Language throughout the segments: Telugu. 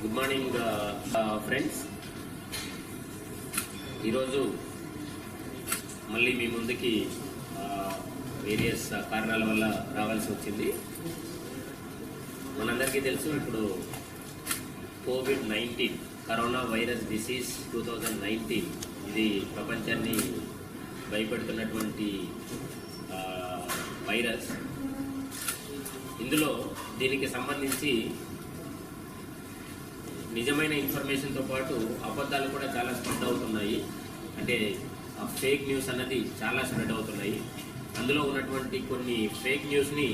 Good morning friends. ఈరోజు మళ్ళీ మీ ముందుకి వేరియస్ కారణాల వల్ల రావాల్సి వచ్చింది. మనందరికీ తెలుసు, ఇప్పుడు కోవిడ్-19 కరోనా వైరస్ డిసీజ్ 2019 ఇది ప్రపంచాన్ని భయపెడుతున్నటువంటి వైరస్. ఇందులో దీనికి సంబంధించి నిజమైన ఇన్ఫర్మేషన్తో పాటు అబద్ధాలు కూడా చాలా స్ప్రెడ్ అవుతున్నాయి. అంటే ఫేక్ న్యూస్ అన్నది చాలా స్ప్రెడ్ అవుతున్నాయి. అందులో ఉన్నటువంటి కొన్ని ఫేక్ న్యూస్ని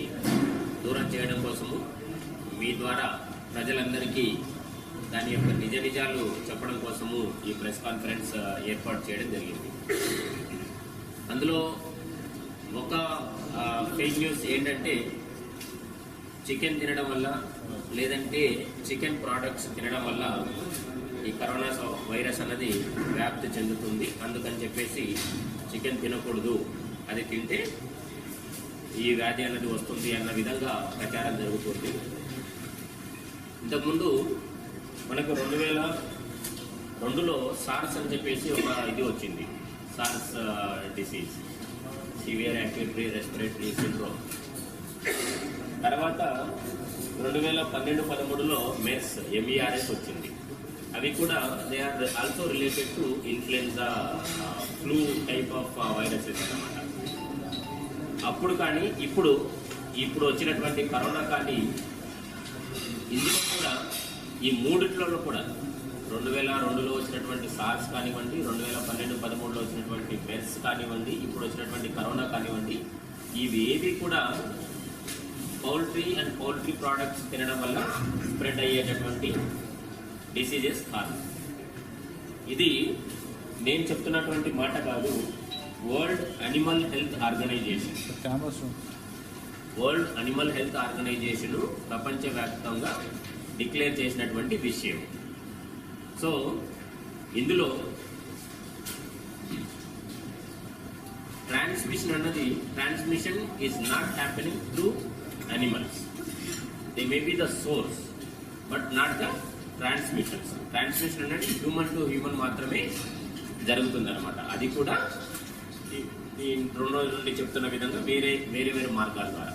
దూరం చేయడం కోసము మీ ద్వారా ప్రజలందరికీ దాని యొక్క నిజ నిజాలు చెప్పడం కోసము ఈ ప్రెస్ కాన్ఫరెన్స్ ఏర్పాటు చేయడం జరిగింది. అందులో ఒక ఫేక్ న్యూస్ ఏంటంటే, చికెన్ తినడం వల్ల లేదంటే చికెన్ ప్రోడక్ట్స్ తినడం వల్ల ఈ కరోనా వైరస్ అన్నది వ్యాప్తి చెందుతుంది, అందుకని చెప్పేసి చికెన్ తినకూడదు, అది తింటే ఈ వ్యాధి అన్నది వస్తుంది అన్న విధంగా ప్రచారం జరుగుతుంది. ఇంతకుముందు మనకు 2002లో సార్స్ అని చెప్పేసి ఒక ఇది వచ్చింది, SARS disease, severe acute respiratory syndrome. తర్వాత 2012-13లో మెర్స్ MERS వచ్చింది. అవి కూడా they are also related to influenza flu type of viruses అన్నమాట. అప్పుడు కానీ ఇప్పుడు వచ్చినటువంటి కరోనా కానీ ఇందులో కూడా ఈ మూడిట్లలో కూడా 2002లో వచ్చినటువంటి సార్స్ కానివ్వండి, 2012-13లో వచ్చినటువంటి మెర్స్ కానివ్వండి, ఇప్పుడు వచ్చినటువంటి కరోనా కానివ్వండి, ఇవి ఏవి కూడా పౌల్ట్రీ అండ్ పౌల్ట్రీ ప్రోడక్ట్స్ తినడం వల్ల స్ప్రెడ్ అయ్యేటటువంటి డిసీజెస్ కాదు. ఇది నేను చెప్తున్నటువంటి మాట కాదు, వరల్డ్ అనిమల్ హెల్త్ ఆర్గనైజేషన్ ప్రపంచవ్యాప్తంగా డిక్లేర్ చేసినటువంటి విషయం. సో ఇందులో transmission is not happening through animals. They may be the source but not the transmissions. Transmission అనేది హ్యూమన్ టు హ్యూమన్ మాత్రమే జరుగుతుంది అనమాట. అది కూడా ఈ 2 రోజుల నుండి చెప్తున్న విధంగా వేరే మార్గాల ద్వారా.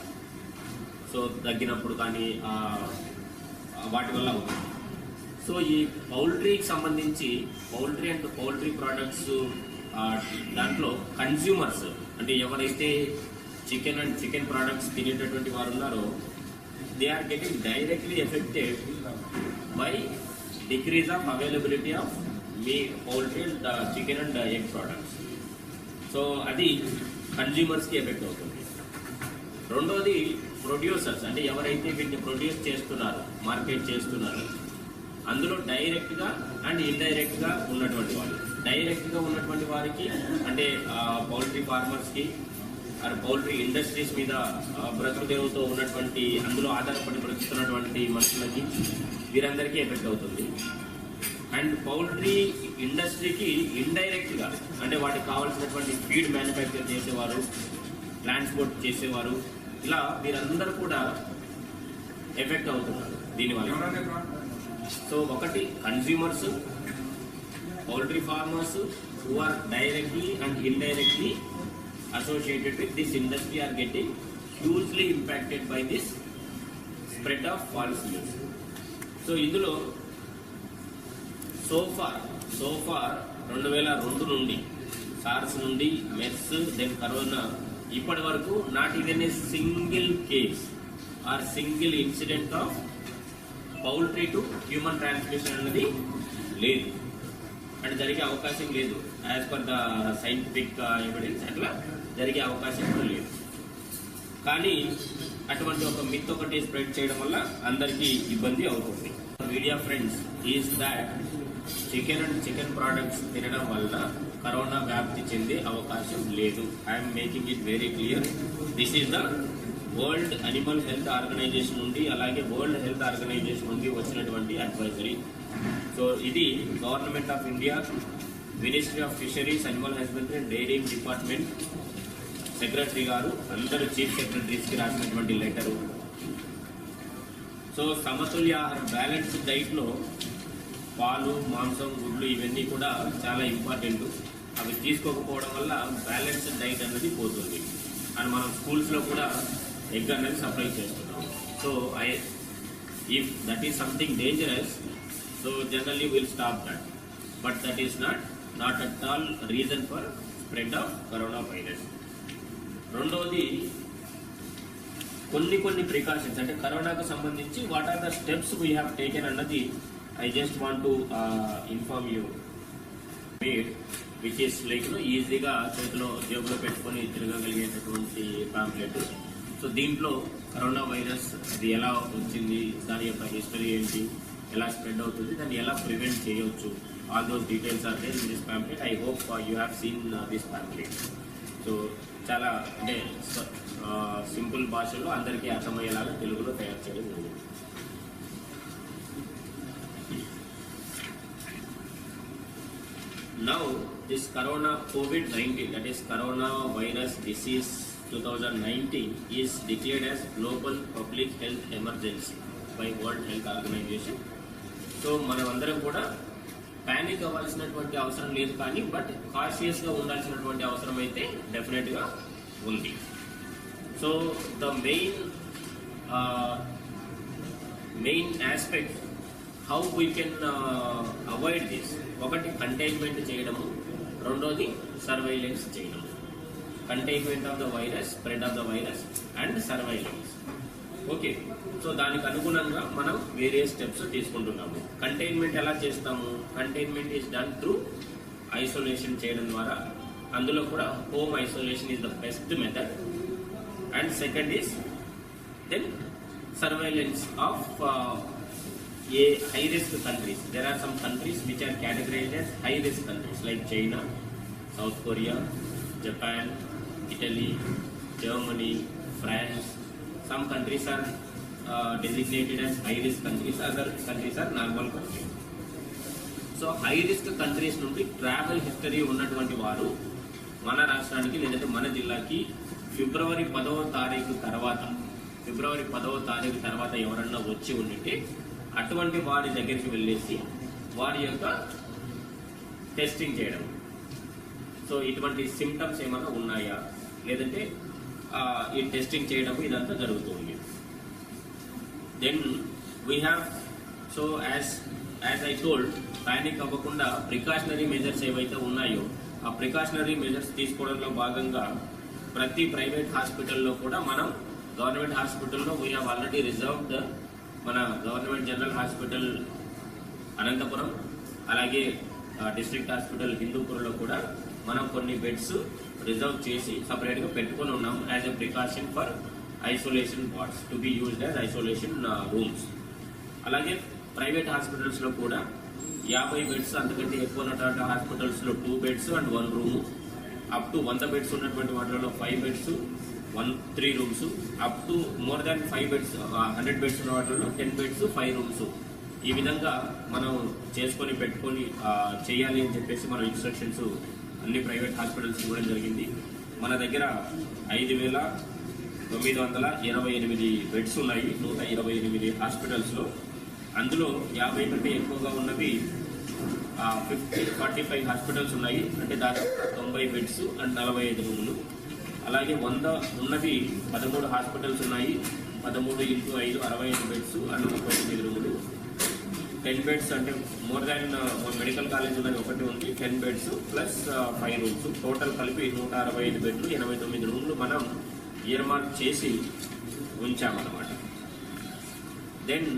సో తగ్గినప్పుడు కానీ వాటి వల్ల అవుతుంది. సో ఈ పౌల్ట్రీకి సంబంధించి పౌల్ట్రీ అండ్ పౌల్ట్రీ ప్రోడక్ట్స్ దాంట్లో కన్స్యూమర్స్ అంటే ఎవరైతే చికెన్ అండ్ చికెన్ ప్రోడక్ట్స్ తినేటటువంటి వారు ఉన్నారో, they are getting directly affected by decrease of availability of poultry and chicken and egg products. So అది కన్జ్యూమర్స్కి ఎఫెక్ట్ అవుతుంది. రెండోది ప్రొడ్యూసర్స్, అంటే ఎవరైతే వీటిని ప్రొడ్యూస్ చేస్తున్నారు, మార్కెట్ చేస్తున్నారు, అందులో డైరెక్ట్గా అండ్ ఇండైరెక్ట్గా ఉన్నటువంటి వాళ్ళు. డైరెక్ట్గా ఉన్నటువంటి వారికి అంటే పౌల్ట్రీ ఫార్మర్స్కి, పౌల్ట్రీ ఇండస్ట్రీస్ మీద బ్రతుకుదేవుతో ఉన్నటువంటి, అందులో ఆధారపడి బ్రతుకుతున్నటువంటి మనుషులకి, వీరందరికీ ఎఫెక్ట్ అవుతుంది. అండ్ పౌల్ట్రీ ఇండస్ట్రీకి ఇండైరెక్ట్గా అంటే వాటికి కావాల్సినటువంటి ఫీడ్ మ్యానుఫ్యాక్చర్ చేసేవారు, ట్రాన్స్పోర్ట్ చేసేవారు, ఇలా వీరందరూ కూడా ఎఫెక్ట్ అవుతున్నారు దీనివల్ల. సో ఒకటి consumers, poultry farmers who are directly and indirectly associated with this industry are getting hugely impacted by this spread of false news. So ఇందులో so far 2002 నుండి సార్స్ నుండి మెర్స్ దెన్ కరోనా ఇప్పటి వరకు not even a single case or single incident of poultry to human transmission అనేది లేదు, అంటే జరిగే అవకాశం లేదు. As per the scientific evidence అట్లా జరిగే అవకాశం కూడా లేదు. కానీ అటువంటి ఒక మిత్ ఒకటి స్ప్రెడ్ చేయడం వల్ల అందరికీ ఇబ్బంది అవుతుంది. Media friends is that chicken products తినడం వల్ల కరోనా వ్యాప్తి చెందే అవకాశం లేదు. I'm making it very clear. This is the world animal health organization నుండి, అలాగే వరల్డ్ హెల్త్ ఆర్గనైజేషన్ నుండి వచ్చినటువంటి అడ్వైజరీ. సో ఇది government of India, ministry of fisheries, animal husbandry and dairying department secretary గారు, అందరూ చీఫ్ సెక్రటరీస్కి రాసినటువంటి లెటరు. సో సమతుల్య ఆహారం, బ్యాలెన్స్డ్ డైట్లో పాలు, మాంసం, గుడ్లు ఇవన్నీ కూడా చాలా ఇంపార్టెంట్. అవి తీసుకోకపోవడం వల్ల బ్యాలెన్స్డ్ డైట్ అనేది పోతుంది. అండ్ మనం స్కూల్స్లో కూడా ఎగ్ అనేది సప్లై చేస్తున్నాం. So if that is something dangerous, so generally we'll stop that, but that is not at all reason for spread of coronavirus. రెండోది కొన్ని ప్రికాషన్స్ అంటే కరోనాకు సంబంధించి what are the steps we have taken అన్నది I just want to inform you which is like ఈజీగా చేతిలో జేబులో పెట్టుకొని తిరగగలిగేటటువంటి పాంప్లెట్. సో దీంట్లో కరోనా వైరస్ అది ఎలా వచ్చింది, దాని యొక్క హిస్టరీ ఏంటి, ఎలా స్ప్రెడ్ అవుతుంది, దాన్ని ఎలా ప్రివెంట్ చేయవచ్చు, all those details are there in this pamphlet. I hope you have seen this pamphlet. So చాలా అంటే సింపుల్ భాషలో అందరికీ అర్థమయ్యేలాగా తెలుగులో తయారు చేయడం జరిగింది. Now this corona COVID-19, that is coronavirus disease 2019, is declared as global public health emergency by World Health Organization. So మనం అందరం కూడా ప్యానిక్ అవ్వాల్సినటువంటి అవసరం లేదు, కానీ బట్ కాషియస్గా ఉండాల్సినటువంటి అవసరం అయితే డెఫినెట్గా ఉంది. So the main aspect how we can avoid this, ఒకటి కంటైన్మెంట్ చేయడము, రెండోది సర్వైలెన్స్ చేయడము. Containment of the virus, spread of the virus and surveillance. Okay, so దానికి అనుగుణంగా మనం వేరే స్టెప్స్ తీసుకుంటున్నాము. కంటైన్మెంట్ ఎలా చేస్తాము? Containment is done through isolation చేయడం ద్వారా. అందులో కూడా home isolation is the best method. And second is then surveillance of a high risk countries. There are some countries which are categorized as high risk countries like China, South Korea, Japan, Italy, Germany, France. Some countries are designated as high risk countries, other countries are normal countries. So high risk countries నుండి ట్రావెల్ హిస్టరీ ఉన్నటువంటి వారు మన రాష్ట్రానికి లేదంటే మన జిల్లాకి ఫిబ్రవరి 10వ తారీఖు తర్వాత ఎవరన్నా వచ్చి ఉండింటే అటువంటి వారి దగ్గరికి వెళ్ళేసి వారి యొక్క టెస్టింగ్ చేయడం. సో ఇటువంటి సిమ్టమ్స్ ఏమైనా ఉన్నాయా లేదంటే ఈ టెస్టింగ్ చేయడం ఇదంతా జరుగుతుంది. Then we have, so as I told, panic అవ్వకుండా ప్రికాషనరీ మెజర్స్ ఏవైతే ఉన్నాయో ఆ ప్రికాషనరీ మెజర్స్ తీసుకోవడంలో భాగంగా ప్రతి ప్రైవేట్ హాస్పిటల్లో కూడా మనం గవర్నమెంట్ హాస్పిటల్లో వీ హ్యావ్ ఆల్రెడీ రిజర్వ్డ్ మన గవర్నమెంట్ జనరల్ హాస్పిటల్ అనంతపురం, అలాగే డిస్ట్రిక్ట్ హాస్పిటల్ హిందూపూర్లో కూడా మనం కొన్ని బెడ్స్ రిజర్వ్ చేసి సపరేట్గా పెట్టుకొని ఉన్నాం as a precaution for isolation wards to be used as isolation rooms. అలాగే ప్రైవేట్ హాస్పిటల్స్లో కూడా 50 బెడ్స్ అంతకంటే ఎక్కువ ఉన్నటువంటి హాస్పిటల్స్లో 2 beds and 1 room, up to 100 beds ఉన్నటువంటి వాటిలో 5 beds 3 rooms, up to more than 5 beds 100 beds ఉన్న వాటిలో 10 బెడ్స్ 5 రూమ్స్. ఈ విధంగా మనం చేసుకొని పెట్టుకొని చేయాలి అని చెప్పేసి మనం ఇన్స్ట్రక్షన్స్ అన్ని ప్రైవేట్ హాస్పిటల్స్ ఇవ్వడం జరిగింది. మన దగ్గర 5,988 బెడ్స్ ఉన్నాయి 128 హాస్పిటల్స్లో. అందులో 50 కంటే ఎక్కువగా ఉన్నవి 45 హాస్పిటల్స్ ఉన్నాయి, అంటే దాదాపు 90 బెడ్స్ అండ్ 45 రూములు. అలాగే 100 ఉన్నవి 13 హాస్పిటల్స్ ఉన్నాయి, 13 × 5 65 బెడ్స్ అండ్ 39 రూములు. 10 బెడ్స్ అంటే మోర్ దాన్ మెడికల్ కాలేజ్ ఉన్నది ఒకటి ఉంది, 10 బెడ్స్ ప్లస్ 5 రూమ్స్, టోటల్ కలిపి 165 బెడ్లు 89 రూములు మనం ఇయర్ మార్క్ చేసి ఉంచామన్నమాట. Then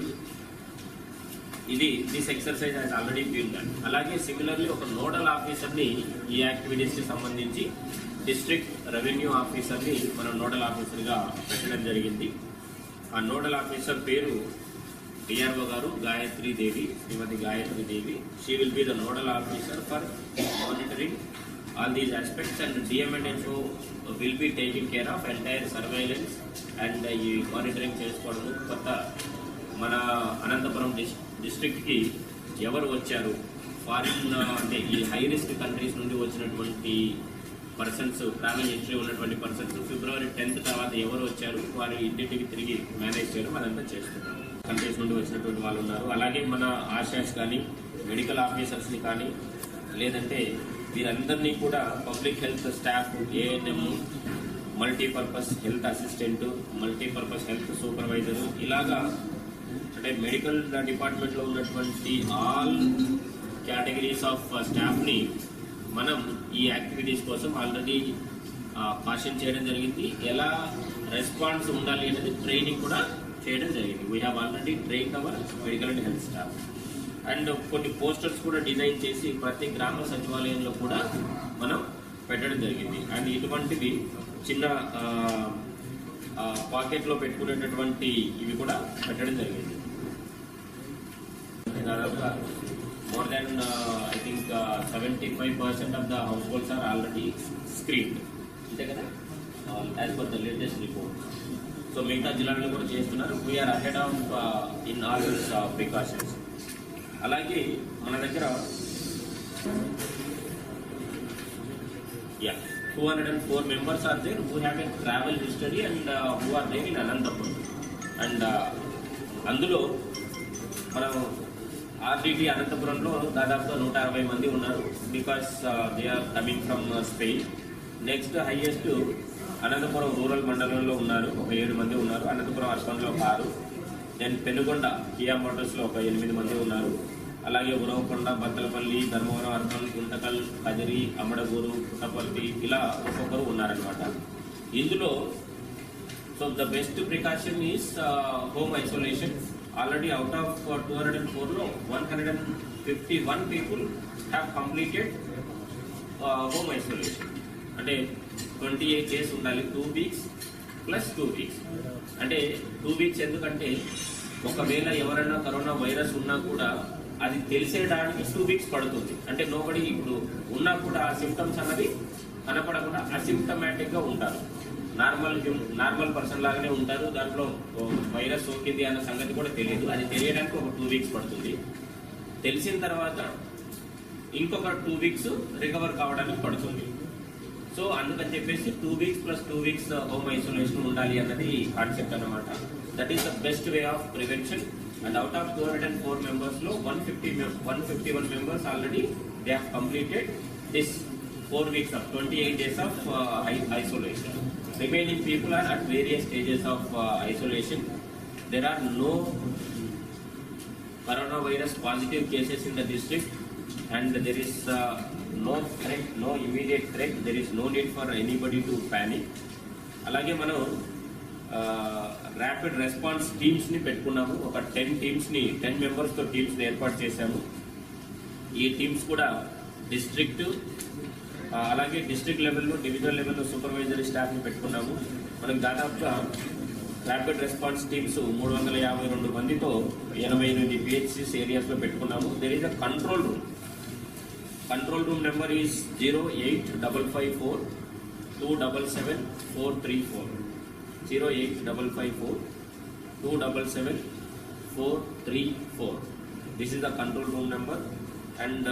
this exercise has already been done. అలాగే సిమిలర్లీ ఒక నోడల్ ఆఫీసర్ని ఈ యాక్టివిటీస్కి సంబంధించి డిస్ట్రిక్ట్ రెవెన్యూ ఆఫీసర్ని మనం నోడల్ ఆఫీసర్గా పెట్టడం జరిగింది. ఆ నోడల్ ఆఫీసర్ పేరు డిఆర్ఓ గారు Srimati Gayatri Devi. She will be the nodal officer for monitoring all these aspects, and DMHO will be taking care of entire surveillance and ఈ మానిటరింగ్ చేసుకోవడము. కొత్త మన అనంతపురం డిస్ట్రిక్ట్కి ఎవరు వచ్చారు, ఫారిన్ అంటే ఈ హై రిస్క్ కంట్రీస్ నుండి వచ్చినటువంటి పర్సన్స్, ట్రావెల్ హిస్టరీ ఉన్నటువంటి పర్సన్స్ ఫిబ్రవరి 10th తర్వాత ఎవరు వచ్చారు, వారి ఇంటింటికి తిరిగి మేనేజ్ చేయడం అదంతా చేస్తున్నాము. కంట్రీస్ నుండి వచ్చినటువంటి వాళ్ళు ఉన్నారు. అలాగే మన ఆశాస్ కానీ మెడికల్ ఆఫీసర్స్ని కానీ లేదంటే వీరందరినీ కూడా public health staff, ANM, multipurpose health assistant, multipurpose health supervisor, ఇలాగా అంటే మెడికల్ డిపార్ట్మెంట్లో ఉన్నటువంటి ఆల్ కేటగిరీస్ ఆఫ్ స్టాఫ్ని మనం ఈ యాక్టివిటీస్ కోసం ఆల్రెడీ కాషన్ చేయడం జరిగింది. ఎలా రెస్పాన్స్ ఉండాలి అనేది ట్రైనింగ్ కూడా చేయడం జరిగింది. We have already train our medical and health staff. And కొన్ని పోస్టర్స్ కూడా డిజైన్ చేసి ప్రతి గ్రామ సచివాలయంలో కూడా మనం పెట్టడం జరిగింది. అండ్ ఇటువంటివి చిన్న పాకెట్లో పెట్టుకునేటటువంటి ఇవి కూడా పెట్టడం జరిగింది. దాదాపుగా more than I think 75% of the household are already screened, అంతే కదా, as per the latest report. So మిగతా జిల్లాల్లో కూడా చేస్తున్నారు. We're ahead of in all this precautions. అలాగే మన దగ్గర 204 members are there who have a travel history and who are there in Anantapuram. And అందులో మనం ఆర్డిటి అనంతపురంలో దాదాపుగా 160 మంది ఉన్నారు. Because they are coming from Spain. Next highest Anantapur rural మండలంలో ఉన్నారు, ఒక 7 మంది ఉన్నారు. అనంతపురం అర్బన్లో ఒక 6. దెన్ పెనుగొండ కియా మోటార్స్లో ఒక 8 మంది ఉన్నారు. అలాగే ఉరవకొండ, బత్తలపల్లి, ధర్మవరం అర్బన్, గుంటకల్, కదిరి, అమడగూరు, పుట్టపర్తి, ఇలా ఒక్కొక్కరు ఉన్నారనమాట. ఇందులో so the best precaution is home isolation. Already out of 204లో 151 people have completed home isolation. అంటే 28 days ఉండాలి, 2 weeks ప్లస్ 2 weeks. అంటే 2 weeks ఎందుకంటే ఒకవేళ ఎవరైనా కరోనా వైరస్ ఉన్నా కూడా అది తెలిసేయడానికి 2 weeks పడుతుంది. అంటే నోబడి ఇప్పుడు ఉన్నా కూడా ఆ సిమ్టమ్స్ అన్నది కనపడకుండా అసిమ్టమాటిక్గా ఉంటారు. నార్మల్ పర్సన్ లాగానే ఉంటారు. దాంట్లో వైరస్ సోకింది అన్న సంగతి కూడా తెలియదు. అది తెలియడానికి ఒక 2 weeks పడుతుంది. తెలిసిన తర్వాత ఇంకొక 2 weeks రికవర్ కావడానికి పడుతుంది. సో అందుకని చెప్పేసి 2 weeks plus 2 weeks home isolation ఉండాలి అన్నది కాన్సెప్ట్ అనమాట. That is the best way of prevention. And out of 204 members lo 151 members already they have completed this 4 weeks of 28 days of isolation. Remaining people are at various stages of isolation. There are no coronavirus positive cases in the district, and there is no threat, no immediate threat. There is no need for anybody to panic. అలాగే మనం ర్యాపిడ్ రెస్పాన్స్ టీమ్స్ని పెట్టుకున్నాము. ఒక 10 మెంబర్స్తో టీమ్స్ని ఏర్పాటు చేశాము. ఈ టీమ్స్ కూడా డిస్ట్రిక్ట్ అలాగే డిస్ట్రిక్ట్ లెవెల్లో, డివిజనల్ లెవెల్లో సూపర్వైజరీ స్టాఫ్ని పెట్టుకున్నాము. మనకు దాదాపుగా ర్యాపిడ్ రెస్పాన్స్ టీమ్స్ 352 మందితో 88 PHCs ఏరియాస్లో పెట్టుకున్నాము. There is a control room. Control room number is 08554 277 434. 08554 277 434. This is the control room number, and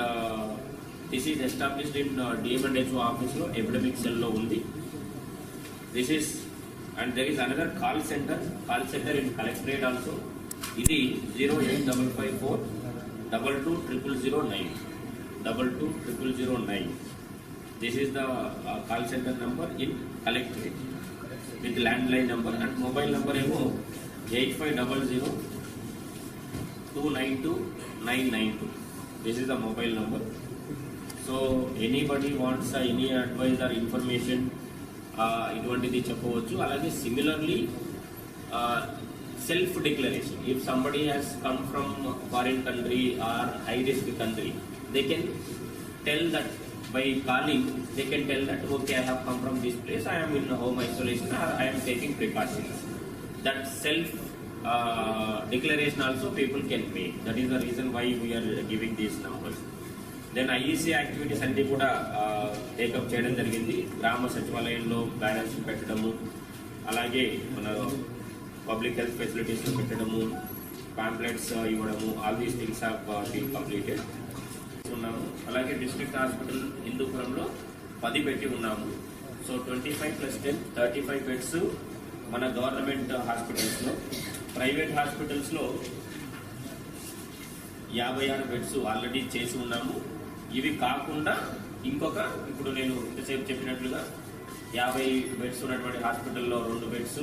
this is established in DM&HO office lo, epidemic cell lo undi. This is, and there is another call center in collectorate also. Idi 08554 220009 220009. This is the call center number in collectorate with landline number, and mobile number ఏమో 8500 292 992. This is the mobile number. So anybody wants any advice or information ఇటువంటిది చెప్పవచ్చు. అలాగే similarly self declaration. If somebody has come from foreign country or high risk country, they can tell that by calling. They can tell that okay, I have come from this place, I am in home isolation, or I am taking precautions. That self declaration also people can make. That is the reason why we are giving these numbers. Then IEC activities అన్ని కూడా టేకప్ చేయడం జరిగింది. గ్రామ సచివాలయంలో బ్యానర్స్ పెట్టడము, అలాగే మన పబ్లిక్ హెల్త్ ఫెసిలిటీస్ పెట్టడము, పాంప్లెట్స్ ఇవ్వడము, all these things have been completed ఉన్నాము. అలాగే డిస్ట్రిక్ట్ హాస్పిటల్ హిందూపురంలో 10 పెట్టి ఉన్నాము. సో 25 + 10 35 బెడ్స్ మన గవర్నమెంట్ హాస్పిటల్స్లో. ప్రైవేట్ హాస్పిటల్స్లో 56 బెడ్స్ ఆల్రెడీ చేసి ఉన్నాము. ఇవి కాకుండా ఇంకొక ఇప్పుడు నేను ఇంతసేపు చెప్పినట్లుగా 50 బెడ్స్ ఉన్నటువంటి హాస్పిటల్లో 2 బెడ్స్,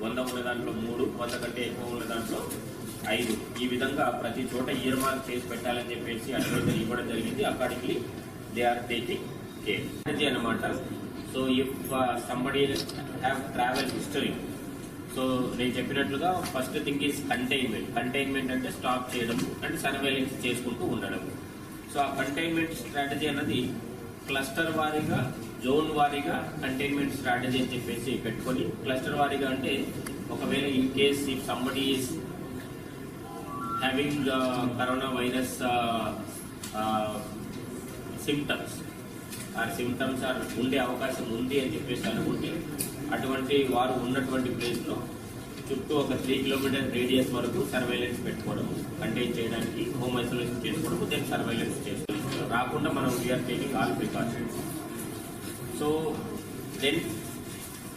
100 ఉన్న దాంట్లో 3, 100 కంటే ఎక్కువ ఉన్న దాంట్లో 5, ఈ విధంగా ప్రతి చోట ఇయర్మార్క్ చేసి పెట్టాలని చెప్పేసి అడ్వైజరీ ఇవ్వడం జరిగింది. Accordingly they are taking care ఇది అన్నమాట. So if somebody have travel history, so నేను చెప్పినట్లుగా ఫస్ట్ థింగ్ ఈజ్ కంటైన్మెంట్ అంటే స్టాప్ చేయడం అండ్ సర్వేలెన్స్ చేసుకుంటూ ఉండడం. సో ఆ కంటైన్మెంట్ స్ట్రాటజీ అన్నది క్లస్టర్ వారీగా, జోన్ వారీగా కంటైన్మెంట్ స్ట్రాటజీ అని చెప్పేసి పెట్టుకొని, క్లస్టర్ వారీగా అంటే ఒకవేళ in case if somebody is having corona virus symptoms or ఉండే అవకాశం ఉంది అని చెప్పేసి అనుకుంటే, అటువంటి వారు ఉన్నటువంటి ప్లేస్లో చుట్టూ ఒక 3 కిలోమీటర్ రేడియస్ వరకు సర్వేలెన్స్ పెట్టుకోవడము, కంటైన్ చేయడానికి హోమ్ ఐసోలేషన్ చేసుకోవడము, దెన్ సర్వేలెన్స్ చేసుకోవడం. రాకుండా మనం we're taking all precautions. So then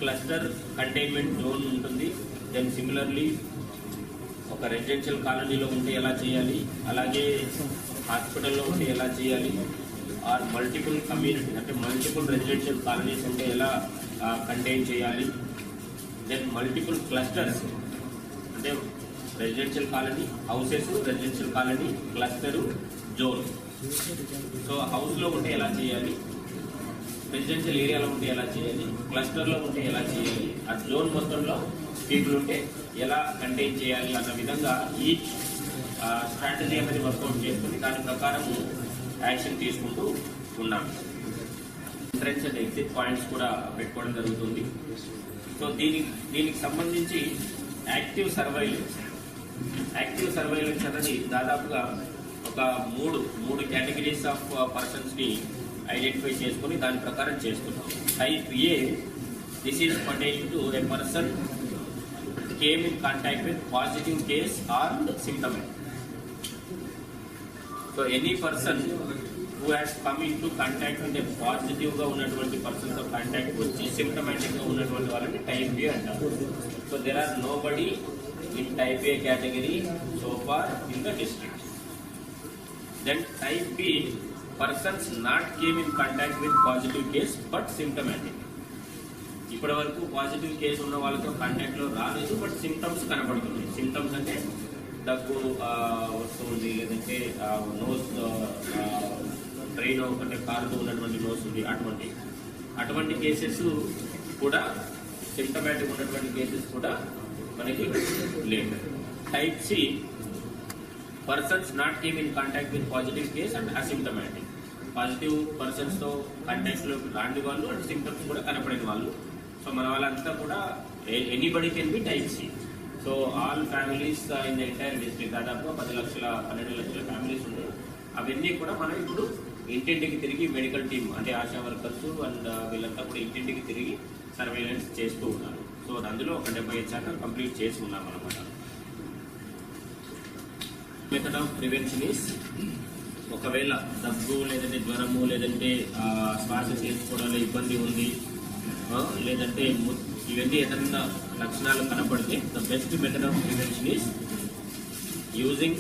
cluster containment zone ఉంటుంది. దెన్ సిమిలర్లీ ఒక రెసిడెన్షియల్ కాలనీలో ఉంటే ఎలా చేయాలి, అలాగే హాస్పిటల్లో ఉంటే ఎలా చేయాలి, ఆర్ మల్టిపుల్ కమ్యూనిటీ అంటే మల్టిపుల్ రెసిడెన్షియల్ కాలనీస్ ఉంటే ఎలా కంటైన్ చేయాలి. దెన్ మల్టిపుల్ క్లస్టర్స్ అంటే residential colony, houses, residential colony, cluster, zone. So హౌస్లో ఉంటే ఎలా చేయాలి, రెసిడెన్షియల్ ఏరియాలో ఉంటే ఎలా చేయాలి, క్లస్టర్లో ఉంటే ఎలా చేయాలి, ఆ జోన్ మొత్తంలో పీపుల్ ఉంటే ఎలా కంటైన్ చేయాలి అన్న విధంగా ఈచ్ స్ట్రాటజీ అనేది వర్కౌట్ చేసుకుని దాని ప్రకారం యాక్షన్ తీసుకుంటూ ఉన్నాం. ఎంట్రన్స్ అండ్ ఎగ్జిట్ పాయింట్స్ కూడా పెట్టుకోవడం జరుగుతుంది. సో దీనికి సంబంధించి యాక్టివ్ సర్వైలెన్స్ అనేది దాదాపుగా ఒక మూడు కేటగిరీస్ ఆఫ్ పర్సన్స్ని ఐడెంటిఫై చేసుకుని దాని ప్రకారం చేస్తున్నాం. Type A, this is pertaining to a person came in contact with positive case or symptomatic. So any person who has come in to contact with పాజిటివ్గా ఉన్నటువంటి పర్సన్తో కాంటాక్ట్ వచ్చి సిమ్టమాటిక్గా ఉన్నటువంటి వాళ్ళని టైప్ ఏ అంటారు. So there are nobody in type A category so far in the district. Then type B, persons not came in contact with positive case but symptomatic. ఇప్పటి వరకు పాజిటివ్ కేసు ఉన్న వాళ్ళతో కాంటాక్ట్లో రాలేదు, బట్ సిమ్టమ్స్ కనపడుతున్నాయి. సిమ్టమ్స్ అంటే దగ్గు వస్తుంది, లేదంటే నోస్ ట్రైన్ అంటే కారుతో ఉన్నటువంటి నోస్ ఉంది, అటువంటి కేసెస్ కూడా, సిమ్టమాటిక్ ఉన్నటువంటి కేసెస్ కూడా మనకి లేవు. Type C, persons not came in contact with positive case and asymptomatic. Positive పర్సన్స్తో కాంటాక్ట్లో రాని వాళ్ళు అండ్ సిమ్టమ్స్ కూడా కనపడని వాళ్ళు. సో మన వాళ్ళంతా కూడా anybody can be type C. So all families in the entire district, దాదాపు 10 లక్షల 12 లక్షల ఫ్యామిలీస్ ఉన్నాయి. అవన్నీ కూడా మనం ఇప్పుడు ఇంటింటికి తిరిగి మెడికల్ టీమ్ అంటే ఆశా వర్కర్స్ అండ్ వీళ్ళంతా కూడా ఇంటింటికి తిరిగి సర్వేలెన్స్ చేస్తూ ఉన్నారు. సో అందులో ఒక 75% కంప్లీట్ చేసి ఉన్నాం అనమాట. మెథడ్ ఆఫ్ ప్రివెన్షన్ ఈస్, ఒకవేళ దగ్గు లేదంటే జ్వరము లేదంటే శ్వాస తీసుకోవడంలో ఇబ్బంది ఉంది, లేదంటే ఇవన్నీ ఏదైనా లక్షణాలు కనపడితే the best method of prevention is using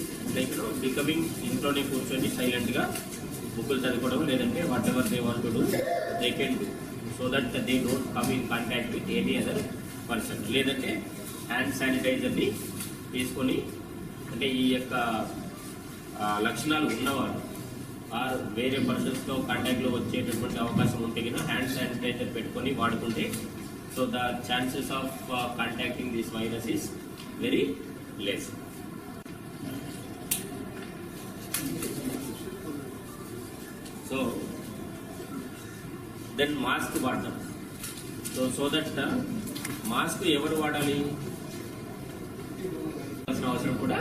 becoming ఇంట్లోనే కూర్చొని సైలెంట్గా బుక్కులు చదువుకోవడం, లేదంటే what ever they want to do they can do so that they don't come in contact with any other person. లేదంటే హ్యాండ్ శానిటైజర్ని తీసుకొని, అంటే ఈ యొక్క లక్షణాలు ఉన్నవారు ఆర్ వేరే పర్సన్స్తో కాంటాక్ట్లో వచ్చేటటువంటి అవకాశం ఉంటే కనుక హ్యాండ్ శానిటైజర్ పెట్టుకొని వాడుకుంటే, so the chances of contacting this virus is very less. So then mask వాడడం. సో దట్ మాస్క్ ఎవరు వాడాలి అవసరం కూడా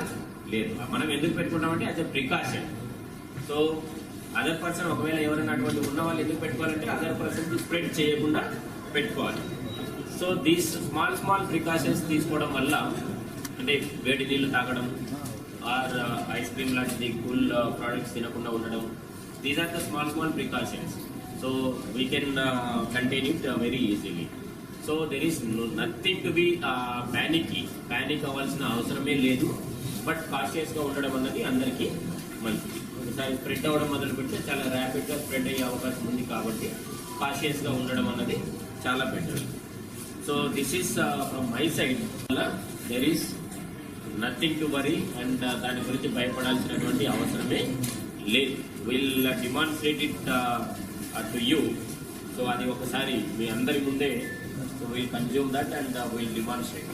లేదు. మనం ఎందుకు పెట్టుకుంటామంటే as a precaution. So other person ఒకవేళ ఎవరైనా అటువంటి ఉన్న వాళ్ళు ఎందుకు పెట్టుకోవాలంటే అదర్ పర్సన్కి స్ప్రెడ్ చేయకుండా పెట్టుకోవాలి. సో దీస్ స్మాల్ ప్రికాషన్స్ తీసుకోవడం వల్ల, అంటే వేడి నీళ్ళు తాగడం ఆర్ ఐస్ క్రీమ్ లాంటిది కూల్ ప్రోడక్ట్స్ తినకుండా ఉండడం, these are the small precautions. So we can contain it very easily. So there is nothing to be panic అవ్వాల్సిన అవసరమే లేదు. బట్ కాషియస్గా ఉండడం అన్నది అందరికీ మంచిది. ఒకసారి స్ప్రెడ్ అవ్వడం మొదలు పెడితే చాలా ర్యాపిడ్గా స్ప్రెడ్ అయ్యే అవకాశం ఉంది కాబట్టి కాషియస్గా ఉండడం అన్నది చాలా better. So this is from my side. There is nothing to worry and దాని గురించి భయపడాల్సినటువంటి అవసరమే లేదు. Will demonstrate it to you. So అది ఒకసారి మీ అందరి ముందే will consume that and will demonstrate.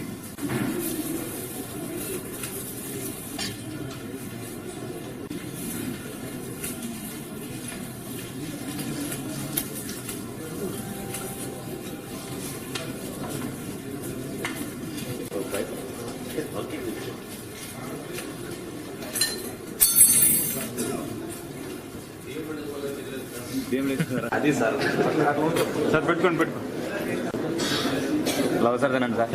అది సార్ పెట్టుకోండి లవ్ సార్ తినండి సార్.